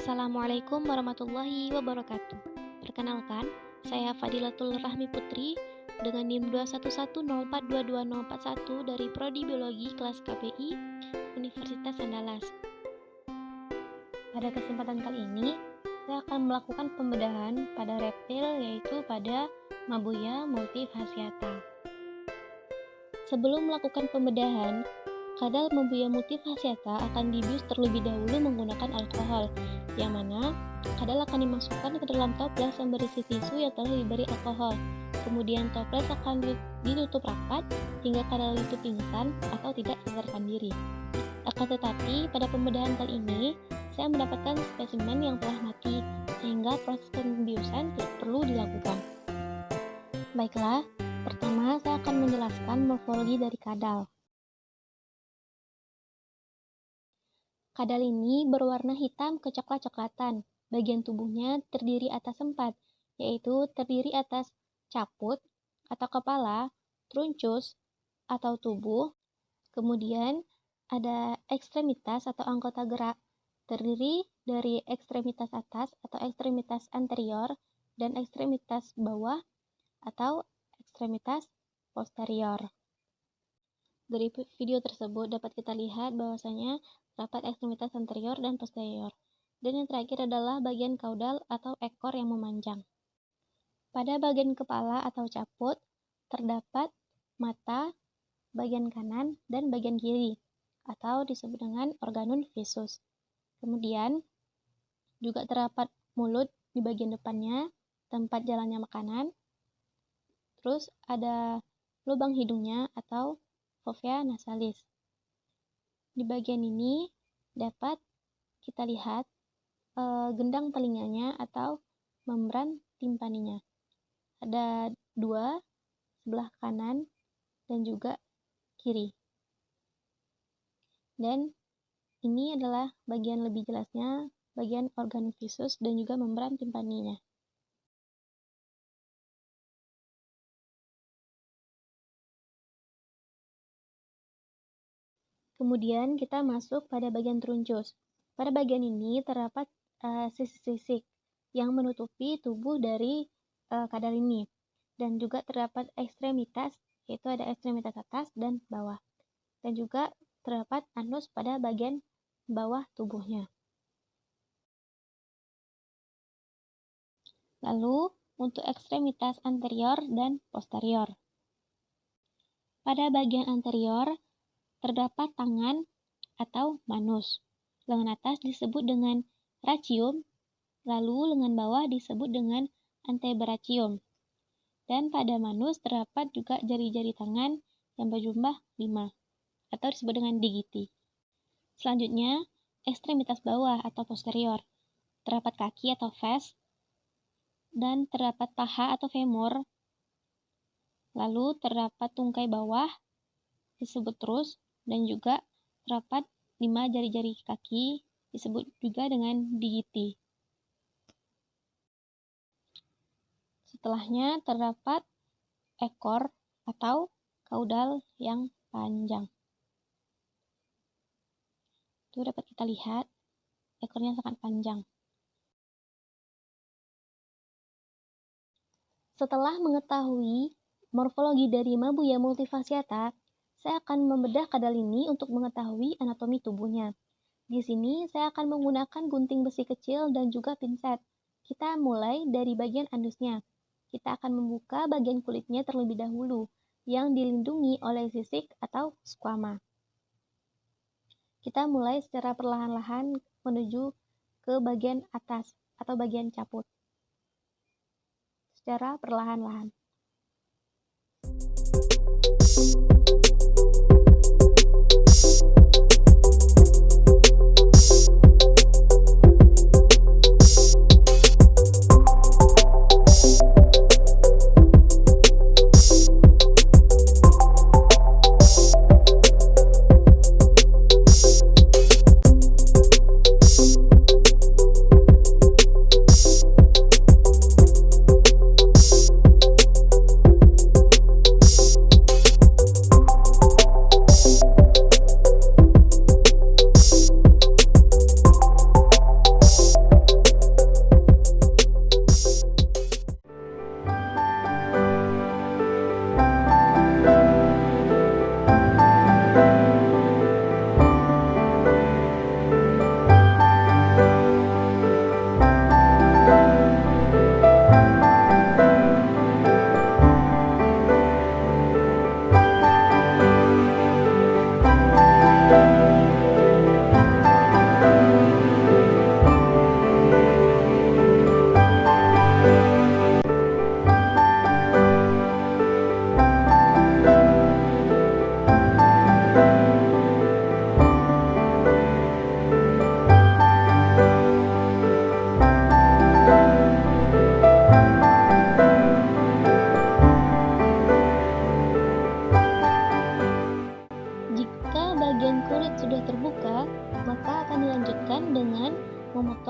Assalamualaikum warahmatullahi wabarakatuh. Perkenalkan, saya Fadilatul Rahmi Putri dengan NIM 211042241 dari Prodi Biologi kelas KPI Universitas Andalas. Pada kesempatan kali ini, saya akan melakukan pembedahan pada reptil yaitu pada Mabuya multifasciata. Sebelum melakukan pembedahan, kadal Mabuya multifasciata akan dibius terlebih dahulu menggunakan alkohol, yang mana kadal akan dimasukkan ke dalam toples yang berisi tisu yang telah diberi alkohol. Kemudian toples akan ditutup rapat hingga kadal itu pingsan atau tidak sadarkan diri. Akan tetapi, pada pembedahan kali ini, saya mendapatkan spesimen yang telah mati, sehingga proses pembiusan tidak perlu dilakukan. Baiklah, pertama saya akan menjelaskan morfologi dari kadal. Kadal ini berwarna hitam kecoklat-coklatan. Bagian tubuhnya terdiri atas 4, yaitu terdiri atas caput atau kepala, truncus atau tubuh, kemudian ada ekstremitas atau anggota gerak, terdiri dari ekstremitas atas atau ekstremitas anterior dan ekstremitas bawah atau ekstremitas posterior. Dari video tersebut dapat kita lihat bahwasanya terdapat ekstremitas anterior dan posterior. Dan yang terakhir adalah bagian kaudal atau ekor yang memanjang. Pada bagian kepala atau caput terdapat mata bagian kanan dan bagian kiri atau disebut dengan organum visus. Kemudian juga terdapat mulut di bagian depannya, tempat jalannya makanan. Terus ada lubang hidungnya atau fovea nasalis. Di bagian ini dapat kita lihat gendang telinganya atau membran timpaninya. Ada 2, sebelah kanan dan juga kiri. Dan ini adalah bagian lebih jelasnya, bagian organum visus dan juga membran timpaninya. Kemudian kita masuk pada bagian truncus. Pada bagian ini terdapat sisik-sisik yang menutupi tubuh dari kadal ini. Dan juga terdapat ekstremitas, yaitu ada ekstremitas atas dan bawah. Dan juga terdapat anus pada bagian bawah tubuhnya. Lalu untuk ekstremitas anterior dan posterior. Pada bagian anterior terdapat tangan atau manus. Lengan atas disebut dengan rachium, lalu lengan bawah disebut dengan antebrachium. Dan pada manus terdapat juga jari-jari tangan yang berjumlah 5, atau disebut dengan digiti. Selanjutnya, ekstremitas bawah atau posterior. Terdapat kaki atau vas, dan terdapat paha atau femur. Lalu terdapat tungkai bawah, disebut trus, dan juga terdapat 5 jari-jari kaki, disebut juga dengan digiti. Setelahnya terdapat ekor atau kaudal yang panjang. Itu dapat kita lihat, ekornya sangat panjang. Setelah mengetahui morfologi dari Mabuya multifasciata, saya akan membedah kadal ini untuk mengetahui anatomi tubuhnya. Di sini saya akan menggunakan gunting besi kecil dan juga pinset. Kita mulai dari bagian anusnya. Kita akan membuka bagian kulitnya terlebih dahulu, yang dilindungi oleh sisik atau squama. Kita mulai secara perlahan-lahan menuju ke bagian atas atau bagian caput. Secara perlahan-lahan.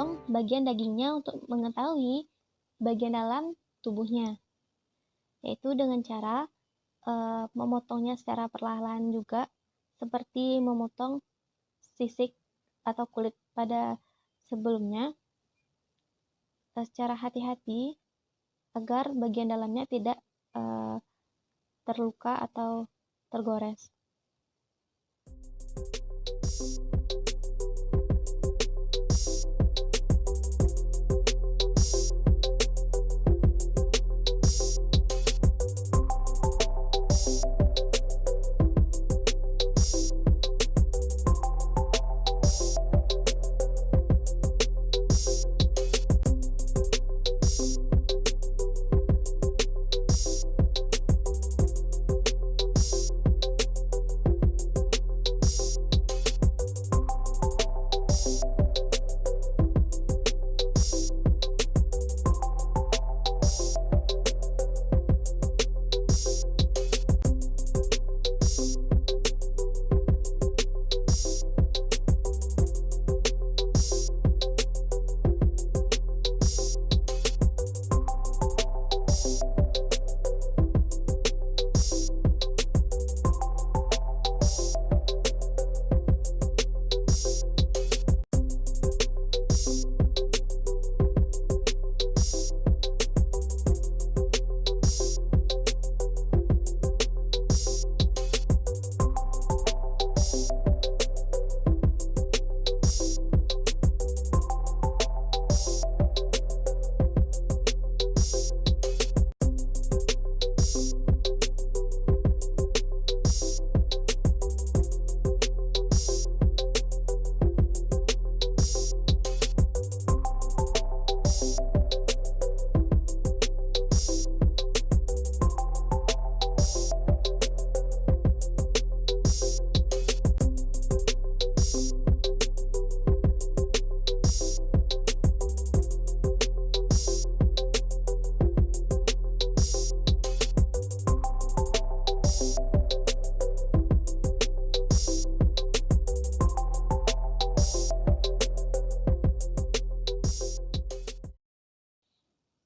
memotong bagian dagingnya untuk mengetahui bagian dalam tubuhnya, yaitu dengan cara memotongnya secara perlahan juga, seperti memotong sisik atau kulit pada sebelumnya secara hati-hati agar bagian dalamnya tidak terluka atau tergores.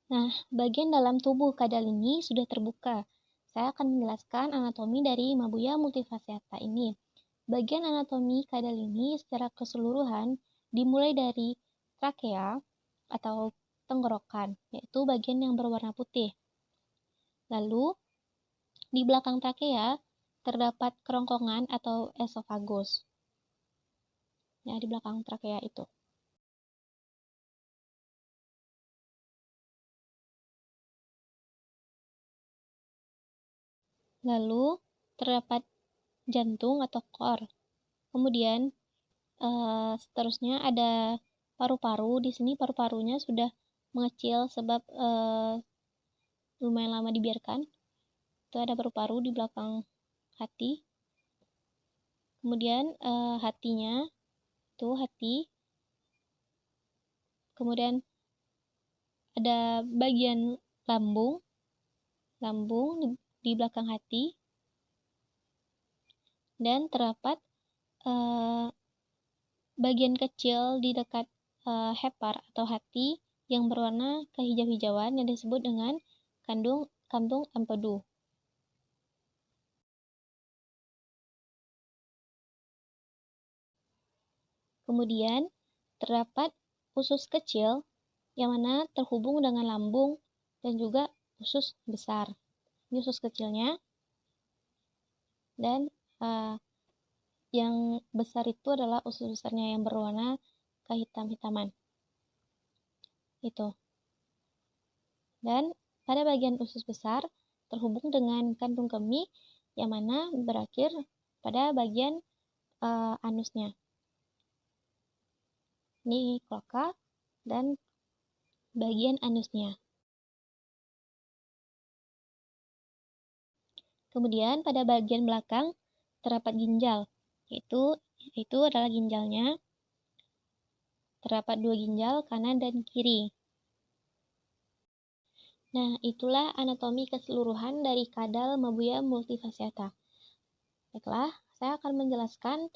Nah, bagian dalam tubuh kadal ini sudah terbuka. Saya akan menjelaskan anatomi dari Mabuya multifasciata ini. Bagian anatomi kadal ini secara keseluruhan dimulai dari trakea atau tenggorokan, yaitu bagian yang berwarna putih. Lalu, di belakang trakea terdapat kerongkongan atau esofagus. Ya, di belakang trakea itu. Lalu terdapat jantung atau kor. Kemudian seterusnya ada paru-paru. Di sini paru-parunya sudah mengecil sebab lumayan lama dibiarkan. Itu ada paru-paru di belakang hati. Kemudian hatinya itu hati. Kemudian ada bagian lambung di belakang hati, dan terdapat bagian kecil di dekat hepar atau hati yang berwarna kehijau-hijauan yang disebut dengan kantung empedu. Kemudian terdapat usus kecil yang mana terhubung dengan lambung dan juga usus besar. Ini usus kecilnya, dan yang besar itu adalah usus besarnya yang berwarna kehitam-hitaman. Itu. Dan pada bagian usus besar terhubung dengan kantung kemih yang mana berakhir pada bagian anusnya. Ini kloaka dan bagian anusnya. Kemudian pada bagian belakang terdapat ginjal, yaitu adalah ginjalnya. Terdapat 2 ginjal, kanan dan kiri. Nah, itulah anatomi keseluruhan dari kadal Mabuya multifasciata. Baiklah, saya akan menjelaskan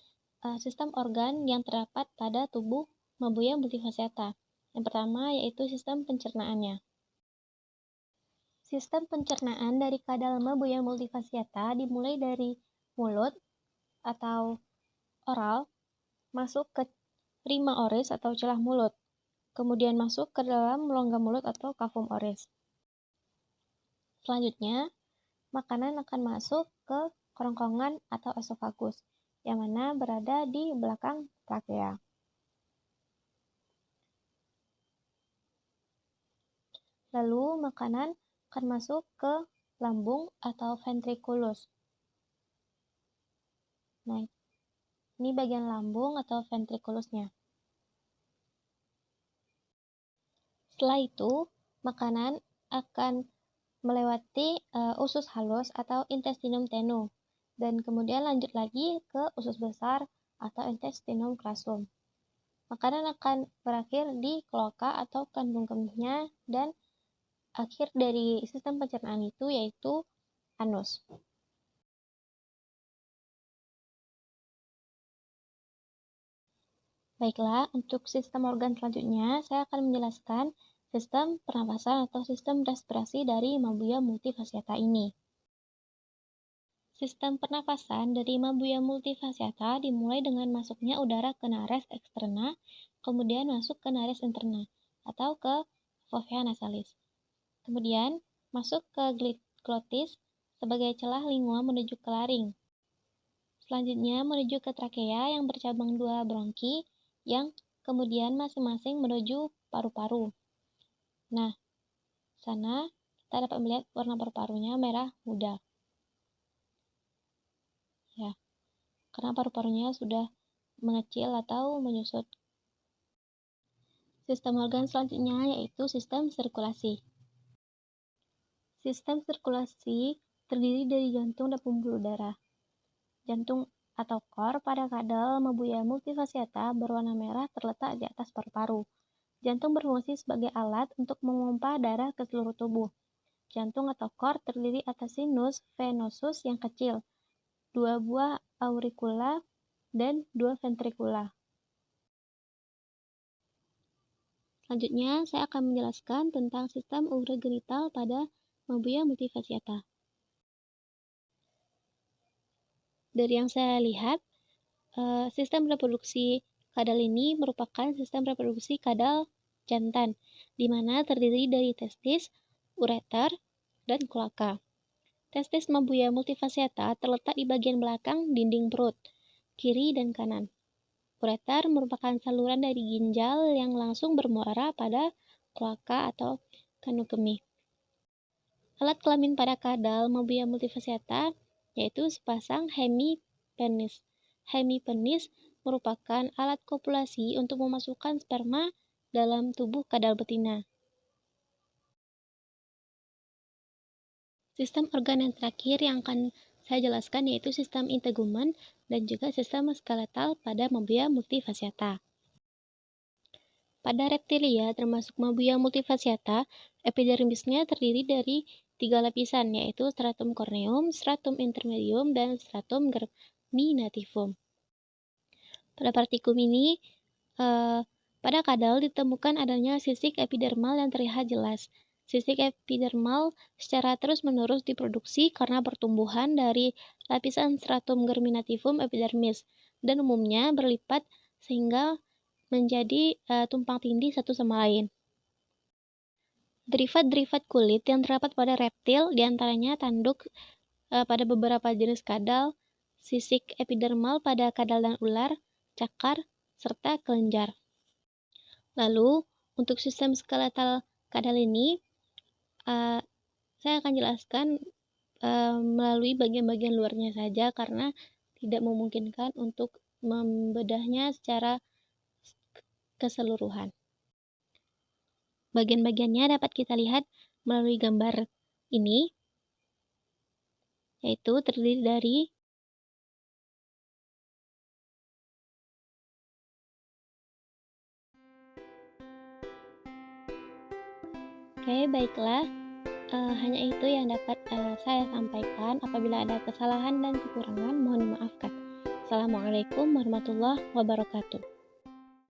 sistem organ yang terdapat pada tubuh Mabuya multifasciata. Yang pertama yaitu sistem pencernaannya. Sistem pencernaan dari kadal Mabuya multifasciata dimulai dari mulut atau oral, masuk ke rima oris atau celah mulut, kemudian masuk ke dalam rongga mulut atau kafum oris. Selanjutnya, makanan akan masuk ke kerongkongan atau esofagus, yang mana berada di belakang trakea. Lalu, makanan akan masuk ke lambung atau ventriculus. Nah, ini bagian lambung atau ventriculusnya. Setelah itu, makanan akan melewati usus halus atau intestinum tenue, dan kemudian lanjut lagi ke usus besar atau intestinum crassum. Makanan akan berakhir di kloaka atau kandung kemihnya, dan akhir dari sistem pencernaan itu yaitu anus. Baiklah, untuk sistem organ selanjutnya, saya akan menjelaskan sistem pernapasan atau sistem respirasi dari Mabuya multifasciata ini. Sistem pernapasan dari Mabuya multifasciata dimulai dengan masuknya udara ke nares eksterna, kemudian masuk ke nares interna, atau ke fovea nasalis. Kemudian, masuk ke glotis sebagai celah lingua menuju ke laring. Selanjutnya menuju ke trakea yang bercabang 2 bronki, yang kemudian masing-masing menuju paru-paru. Nah, sana kita dapat melihat warna paru-parunya merah muda. Ya, karena paru-parunya sudah mengecil atau menyusut. Sistem organ selanjutnya yaitu sistem sirkulasi. Sistem sirkulasi terdiri dari jantung dan pembuluh darah. Jantung atau kor pada kadal Mabuya multifasciata berwarna merah terletak di atas paru-paru. Jantung berfungsi sebagai alat untuk memompa darah ke seluruh tubuh. Jantung atau kor terdiri atas sinus venosus yang kecil, 2 buah auricula, dan 2 ventricula. Selanjutnya, saya akan menjelaskan tentang sistem urogenital pada Mabuya multifasciata. Dari yang saya lihat, sistem reproduksi kadal ini merupakan sistem reproduksi kadal jantan, di mana terdiri dari testis, ureter, dan kloaka. Testis Mabuya multifasciata terletak di bagian belakang dinding perut, kiri dan kanan. Ureter merupakan saluran dari ginjal yang langsung bermuara pada kloaka atau kandung kemih. Alat kelamin pada kadal Mabuya multifasciata yaitu sepasang hemipenis. Hemipenis merupakan alat kopulasi untuk memasukkan sperma dalam tubuh kadal betina. Sistem organ yang terakhir yang akan saya jelaskan yaitu sistem integumen dan juga sistem skeletal pada Mabuya multifasciata. Pada reptilia termasuk Mabuya multifasciata, epidermisnya terdiri dari 3 lapisan yaitu stratum corneum, stratum intermedium, dan stratum germinativum. Pada partikum ini, pada kadal ditemukan adanya sisik epidermal yang terlihat jelas. Sisik epidermal secara terus-menerus diproduksi karena pertumbuhan dari lapisan stratum germinativum epidermis dan umumnya berlipat sehingga menjadi tumpang tindih satu sama lain. Derivat-derivat kulit yang terdapat pada reptil diantaranya tanduk pada beberapa jenis kadal, sisik epidermal pada kadal dan ular, cakar, serta kelenjar. Lalu, untuk sistem skeletal kadal ini, saya akan jelaskan melalui bagian-bagian luarnya saja karena tidak memungkinkan untuk membedahnya secara keseluruhan. Bagian-bagiannya dapat kita lihat melalui gambar ini, yaitu terdiri dari baiklah, hanya itu yang dapat saya sampaikan. Apabila ada kesalahan dan kekurangan, mohon dimaafkan. Assalamualaikum warahmatullahi wabarakatuh.